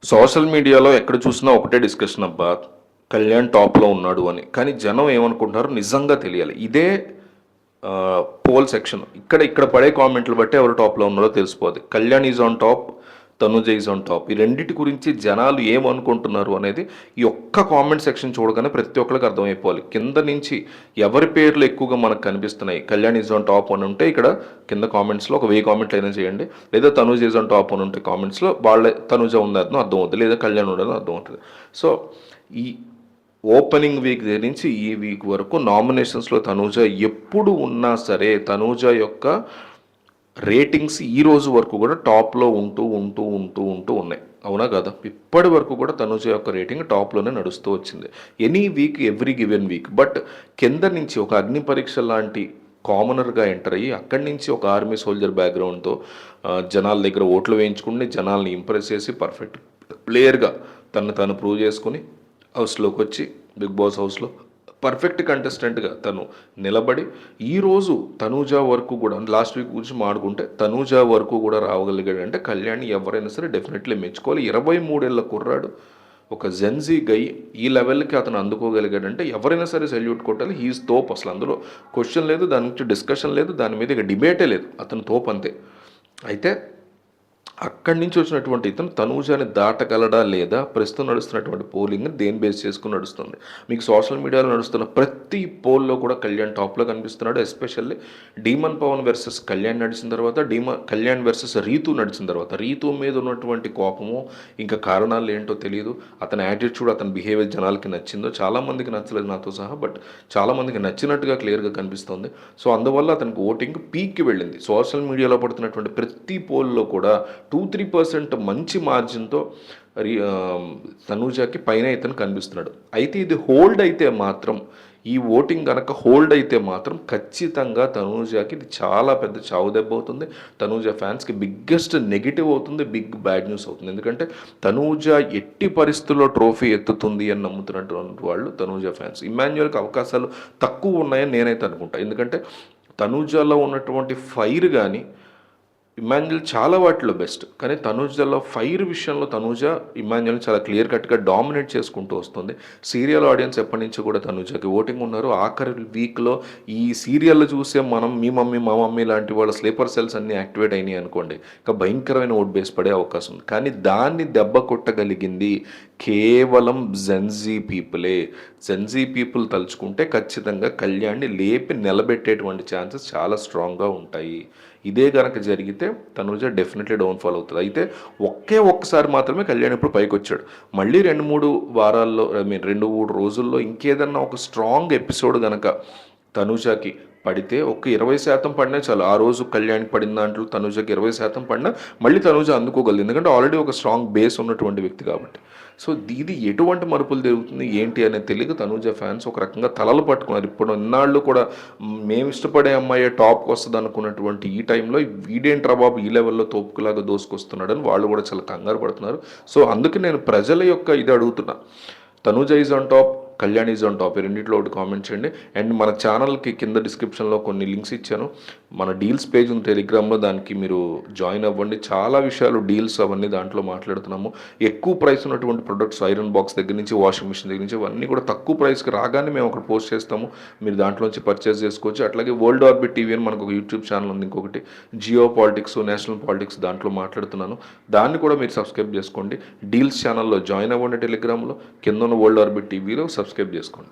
Social మీడియాలో ఎక్కడ చూసినా ఒకటే డిస్కషన్ అబ్బా. కళ్యాణ్ టాప్‌లో ఉన్నాడు అని. కానీ జనం ఏమనుకుంటున్నారో నిజంగా తెలియాలి. ఇదే పోల్ సెక్షన్. ఇక్కడ ఇక్కడ పడే కామెంట్లు బట్టి ఎవరు టాప్‌లో ఉన్నారో తెలిసిపోద్ది. Kalyan is on top, Tanuja is on top. ఈ రెండిటి గురించి జనాలు ఏమనుకుంటున్నారు అనేది ఈ ఒక్క కామెంట్ సెక్షన్ చూడగానే ప్రతి ఒక్కరికి అర్థమైపోవాలి. కింద నుంచి ఎవరి పేర్లు ఎక్కువగా మనకు కనిపిస్తున్నాయి. కళ్యాణ్ ఈజ్ ఆన్ టాప్ అని ఉంటే ఇక్కడ కింద కామెంట్స్లో ఒక 1000 కామెంట్లు అయినా చేయండి. లేదా తనుజ ఈజ్ ఆన్ టాప్ అని ఉంటే కామెంట్స్లో వాళ్ళే తనుజ ఉందని అర్థం అవుతుంది, లేదా కళ్యాణ్ ఉండదని అర్థం అవుతుంది. సో ఈ ఓపెనింగ్ వీక్ దగ్గర నుంచి ఈ వీక్ వరకు నామినేషన్స్లో తనూజ ఎప్పుడు ఉన్నా సరే తనూజ యొక్క రేటింగ్స్ ఈ రోజు వరకు కూడా టాప్లో ఉంటూ ఉంటూ ఉంటూ ఉంటూ ఉన్నాయి. అవునా కదా? ఇప్పటి వరకు కూడా తనూజ యొక్క రేటింగ్ టాప్లోనే నడుస్తూ వచ్చింది. Any week, every given week. But కింద నుంచి ఒక అగ్ని పరీక్ష లాంటి కామనర్గా ఎంటర్ అయ్యి అక్కడి నుంచి ఒక ఆర్మీ సోల్జర్ బ్యాక్గ్రౌండ్తో జనాల దగ్గర ఓట్లు వేయించుకుని జనాల్ని ఇంప్రెస్ చేసి పర్ఫెక్ట్ ప్లేయర్గా తను ప్రూవ్ చేసుకుని హౌస్లోకి వచ్చి బిగ్ బాస్ హౌస్లో పర్ఫెక్ట్ కంటెస్టెంట్గా తను నిలబడి ఈరోజు తనూజ వరకు కూడా లాస్ట్ వీక్ గురించి మాడుకుంటే తనూజ వరకు కూడా రావగలిగాడు అంటే కళ్యాణ్ ఎవరైనా సరే డెఫినెట్లీ మెచ్చుకోవాలి. 23 ఏళ్ళ కుర్రాడు, ఒక జెన్జీ గై ఈ లెవెల్కి అతను అందుకోగలిగాడంటే ఎవరైనా సరే సెల్యూట్ కొట్టాలి. హీఈస్ తోప్. అసలు అందులో క్వశ్చన్ లేదు, దాని నుంచి డిస్కషన్ లేదు, దాని మీద ఇక డిబేటే లేదు. అతను తోప్ అంతే. అయితే అక్కడి నుంచి వచ్చినటువంటి ఇతను తనూజాని దాటగలడా లేదా ప్రస్తుతం నడుస్తున్నటువంటి పోలింగ్ దేని బేస్ చేసుకుని నడుస్తుంది. మీకు సోషల్ మీడియాలో నడుస్తున్న ప్రతి పోల్లో కూడా కళ్యాణ్ టాప్లో కనిపిస్తున్నాడు. Especially demon Pavan versus Kalyan నడిచిన తర్వాత, కళ్యాణ్ వర్సెస్ రీతు నడిచిన తర్వాత రీతు మీద ఉన్నటువంటి కోపము ఇంకా కారణాలు ఏంటో తెలియదు. అతని యాటిట్యూడ్, అతని బిహేవియర్ జనాలకి నచ్చిందో, చాలామందికి నచ్చలేదు నాతో సహా, బట్ చాలామందికి నచ్చినట్టుగా క్లియర్గా కనిపిస్తుంది. సో అందువల్ల అతనికి ఓటింగ్ పీక్కి వెళ్ళింది. సోషల్ మీడియాలో పడుతున్నటువంటి ప్రతి పోల్లో కూడా 2-3% మంచి మార్జిన్తో తనూజాకి పైన ఇతను కనిపిస్తున్నాడు. అయితే ఇది హోల్డ్ అయితే మాత్రం, ఈ ఓటింగ్ కనుక హోల్డ్ అయితే మాత్రం ఖచ్చితంగా తనూజాకి ఇది చాలా పెద్ద చావు దెబ్బ అవుతుంది. తనూజ ఫ్యాన్స్కి బిగ్గెస్ట్ నెగిటివ్ అవుతుంది, బిగ్ బ్యాడ్ న్యూస్ అవుతుంది. ఎందుకంటే తనూజ ఎట్టి పరిస్థితుల్లో ట్రోఫీ ఎత్తుతుంది అని నమ్ముతున్నటువంటి వాళ్ళు తనూజ ఫ్యాన్స్. ఇమాన్యుయల్కి అవకాశాలు తక్కువ ఉన్నాయని నేనైతే అనుకుంటా. ఎందుకంటే తనూజలో ఉన్నటువంటి ఫైర్ కానీ, ఇమాన్యుయల్ చాలా వాటిలో బెస్ట్, కానీ తనూజలో ఫైర్ విషయంలో తనూజ ఇమాన్యుయల్ని చాలా క్లియర్ కట్గా డామినేట్ చేసుకుంటూ వస్తుంది. సీరియల్ ఆడియన్స్ ఎప్పటి నుంచి కూడా తనూజకి ఓటింగ్ ఉన్నారు. ఆఖరి వీక్లో ఈ సీరియల్లో చూసే మనం మీ మమ్మీ మా మమ్మీ లాంటి వాళ్ళ స్లీపర్ సెల్స్ అన్నీ యాక్టివేట్ అయినాయి అనుకోండి, ఇంకా భయంకరమైన ఓట్ బేస్ పడే అవకాశం ఉంది. కానీ దాన్ని దెబ్బ కొట్టగలిగింది కేవలం జెన్జీ పీపులే. జెన్జీ పీపుల్ తలుచుకుంటే ఖచ్చితంగా కళ్యాణ్ని లేపి నిలబెట్టేటువంటి ఛాన్సెస్ చాలా స్ట్రాంగ్గా ఉంటాయి. ఇదే కనుక జరిగితే తనూజ డెఫినెట్లీ డౌన్ఫాల్ అవుతుంది. అయితే ఒక్కసారి మాత్రమే కళ్యాణ్ ఇప్పుడు పైకి వచ్చాడు. మళ్ళీ 2-3 వారాల్లో, 2-3 రోజుల్లో ఇంకేదన్నా ఒక స్ట్రాంగ్ ఎపిసోడ్ కనుక తనూజకి పడితే, ఒక 20% పడినా చాలు. ఆ రోజు కళ్యాణ్కి పడిన దాంట్లో తనూజకి 20% పడినా మళ్ళీ తనూజ అందుకోగలదు. ఎందుకంటే ఆల్రెడీ ఒక స్ట్రాంగ్ బేస్ ఉన్నటువంటి వ్యక్తి కాబట్టి. సో ఇది ఎటువంటి మరుపులు జరుగుతుంది ఏంటి అనేది తెలియక తనూజ ఫ్యాన్స్ ఒక రకంగా తలలు పట్టుకున్నారు. ఇప్పుడు ఇన్నాళ్ళు కూడా మేము ఇష్టపడే అమ్మాయి టాప్కి వస్తుంది అనుకున్నటువంటి ఈ టైంలో వీడేంట్రా బాబు ఈ లెవెల్లో తోపుకులాగా దోసుకొస్తున్నాడని వాళ్ళు కూడా చాలా కంగారు పడుతున్నారు. సో అందుకే నేను ప్రజల యొక్క ఇది అడుగుతున్నా, Tanuja is on top, Kalyan is on top, ఈ రెండింటిలో ఒకటి కామెంట్ చేయండి. అండ్ మన ఛానల్కి కింద డిస్క్రిప్షన్లో కొన్ని లింక్స్ ఇచ్చాను. మన డీల్స్ పేజ్ ఉంది టెలిగ్రామ్లో, దానికి మీరు జాయిన్ అవ్వండి. చాలా విషయాలు డీల్స్ అవన్నీ దాంట్లో మాట్లాడుతున్నాము. ఎక్కువ ప్రైస్ ఉన్నటువంటి ప్రొడక్ట్స్, ఐరన్ బాక్స్ దగ్గర నుంచి వాషింగ్ మిషన్ దగ్గర నుంచి అవన్నీ కూడా తక్కువ ప్రైస్కి రాగానే మేము ఒకటి పోస్ట్ చేస్తాము. మీరు దాంట్లోంచి పర్చేస్ చేసుకోవచ్చు. అట్లాగే వరల్డ్ ఆర్బిట్ టీవీ అని మనకు ఒక యూట్యూబ్ ఛానల్ ఉంది, ఇంకొకటి జియో పాలిటిక్స్, నేషనల్ పాలిటిక్స్ దాంట్లో మాట్లాడుతున్నాను. దాన్ని కూడా మీరు సబ్స్క్రైబ్ చేసుకోండి. డీల్స్ ఛానల్లో జాయిన్ అవ్వండి టెలిగ్రామ్లో, కింద ఉన్న వరల్డ్ ఆర్బిట్ టీవీలో సబ్స్క్రైబ్ చేసుకోండి.